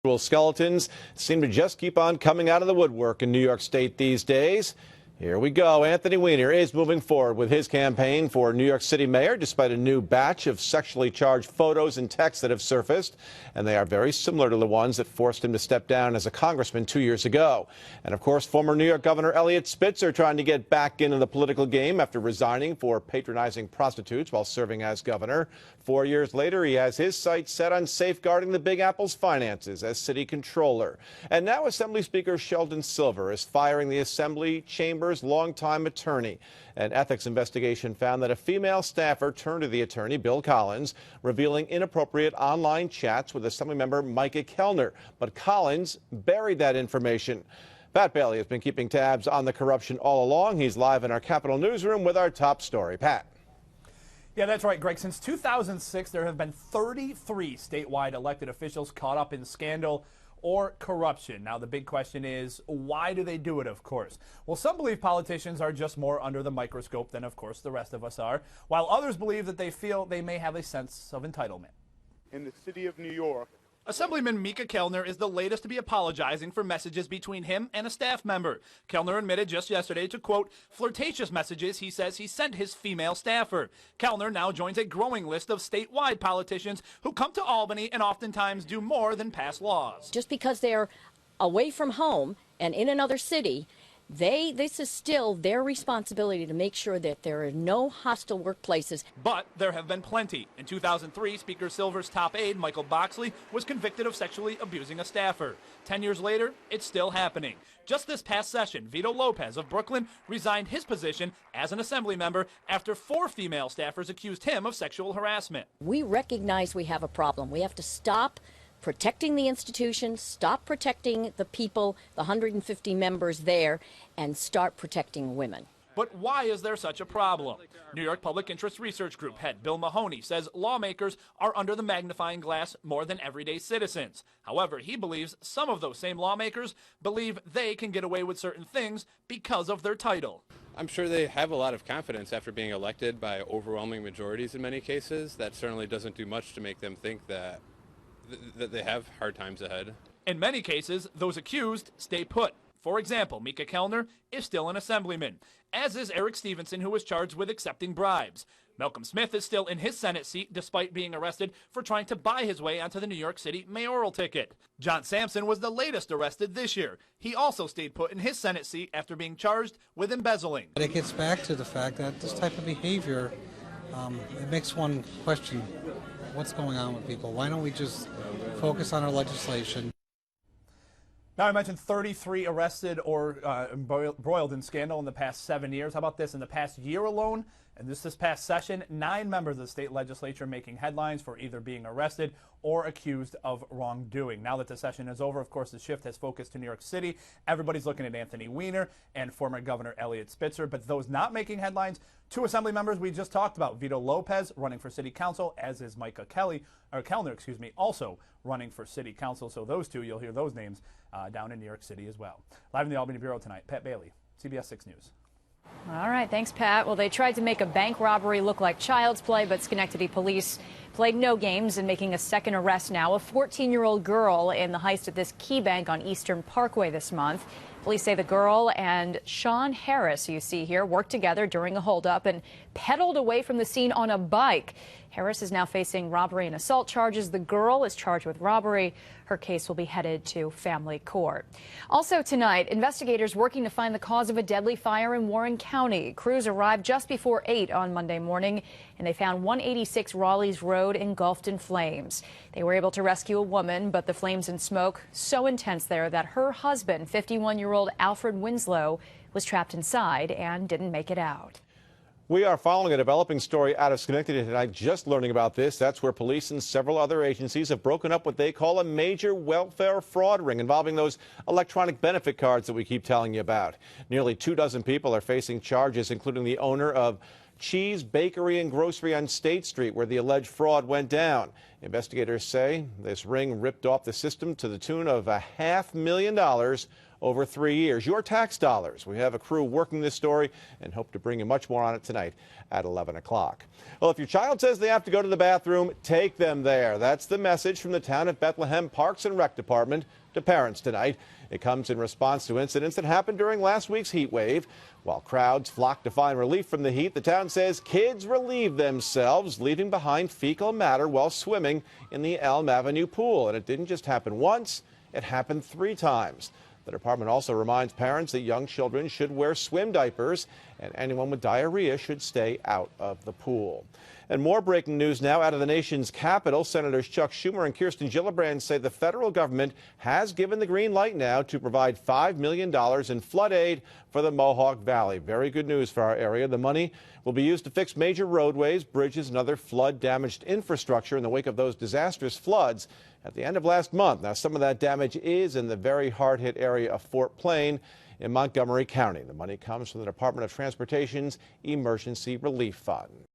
Skeletons seem to just keep on coming out of the woodwork in New York State these days. Here we go. Anthony Weiner is moving forward with his campaign for New York City mayor, despite a new batch of sexually charged photos and texts that have surfaced. And they are very similar to the ones that forced him to step down as a congressman 2 years ago. And of course, former New York Governor Eliot Spitzer trying to get back into the political game after resigning for patronizing prostitutes while serving as governor. 4 years later, he has his sights set on safeguarding the Big Apple's finances as city controller. And now Assembly Speaker Sheldon Silver is firing the Assembly Chamber's longtime attorney. An ethics investigation found that a female staffer turned to the attorney, Bill Collins, revealing inappropriate online chats with Assemblymember Micah Kellner. But Collins buried that information. Pat Bailey has been keeping tabs on the corruption all along. He's live in our Capitol newsroom with our top story. Pat. Yeah, that's right, Greg. Since 2006, there have been 33 statewide elected officials caught up in scandal or corruption. Now, the big question is, why do they do it, of course? Well, some believe politicians are just more under the microscope than, of course, the rest of us are, while others believe that they feel they may have a sense of entitlement. In the city of New York, Assemblyman Micah Kellner is the latest to be apologizing for messages between him and a staff member. Kellner admitted just yesterday to, quote, flirtatious messages he says he sent his female staffer. Kellner now joins a growing list of statewide politicians who come to Albany and oftentimes do more than pass laws. Just because they're away from home and in another city, this is still their responsibility to make sure that there are no hostile workplaces. But there have been plenty. In 2003, Speaker Silver's top aide, Michael Boxley, was convicted of sexually abusing a staffer. 10 years later, it's still happening. Just this past session, Vito Lopez of Brooklyn resigned his position as an assembly member after 4 female staffers accused him of sexual harassment. We recognize we have a problem. We have to stop protecting the institution, stop protecting the people, the 150 members there, and start protecting women. But why is there such a problem? New York Public Interest Research Group head Bill Mahoney says lawmakers are under the magnifying glass more than everyday citizens. However, he believes some of those same lawmakers believe they can get away with certain things because of their title. I'm sure they have a lot of confidence after being elected by overwhelming majorities in many cases. That certainly doesn't do much to make them think that they have hard times ahead. In many cases, those accused stay put. For example, Micah Kellner is still an assemblyman, as is Eric Stevenson, who was charged with accepting bribes. Malcolm Smith is still in his Senate seat despite being arrested for trying to buy his way onto the New York City mayoral ticket. John Sampson was the latest arrested this year. He also stayed put in his Senate seat after being charged with embezzling. It gets back to the fact that this type of behavior, it makes one question what's going on with people. Why don't we just focus on our legislation? Now, I mentioned 33 arrested or embroiled in scandal in the past 7 years. How about this? In the past year alone, and this past session, 9 members of the state legislature making headlines for either being arrested or accused of wrongdoing. Now that the session is over, of course, the shift has focused to New York City. Everybody's looking at Anthony Weiner and former Governor Eliot Spitzer. But those not making headlines, 2 assembly members we just talked about. Vito Lopez running for city council, as is Micah Kellner, also running for city council. So those 2, you'll hear those names down in New York City as well. Live in the Albany Bureau tonight, Pat Bailey, CBS 6 News. All right, thanks, Pat. Well, they tried to make a bank robbery look like child's play, but Schenectady police played no games and making a second arrest now. A 14-year-old girl in the heist at this key bank on Eastern Parkway this month. Police say the girl and Sean Harris, you see here, worked together during a holdup and pedaled away from the scene on a bike. Harris is now facing robbery and assault charges. The girl is charged with robbery. Her case will be headed to family court. Also tonight, investigators working to find the cause of a deadly fire in Warren County. Crews arrived just before 8 on Monday morning, and they found 186 Raleigh's Road engulfed in flames. They were able to rescue a woman, but the flames and smoke so intense there that her husband, 51-year-old Alfred Winslow, was trapped inside and didn't make it out. We are following a developing story out of Schenectady tonight, just learning about this. That's where police and several other agencies have broken up what they call a major welfare fraud ring involving those electronic benefit cards that we keep telling you about. Nearly 24 people are facing charges, including the owner of Cheese Bakery and Grocery on State Street, where the alleged fraud went down. Investigators say this ring ripped off the system to the tune of $500,000 over 3 years. Your tax dollars. We have a crew working this story and hope to bring you much more on it tonight at 11 o'clock. Well, if your child says they have to go to the bathroom, take them there. That's the message from the Town of Bethlehem Parks and Rec Department to parents tonight. It comes in response to incidents that happened during last week's heat wave. While crowds flock to find relief from the heat, the town says kids relieve themselves, leaving behind fecal matter while swimming in the Elm Avenue pool. And it didn't just happen once, it happened 3 times. The department also reminds parents that young children should wear swim diapers and anyone with diarrhea should stay out of the pool. And more breaking news now out of the nation's capital. Senators Chuck Schumer and Kirsten Gillibrand say the federal government has given the green light now to provide $5 million in flood aid for the Mohawk Valley. Very good news for our area. The money will be used to fix major roadways, bridges, and other flood-damaged infrastructure in the wake of those disastrous floods at the end of last month. Now, some of that damage is in the very hard-hit area of Fort Plain in Montgomery County. The money comes from the Department of Transportation's Emergency Relief Fund.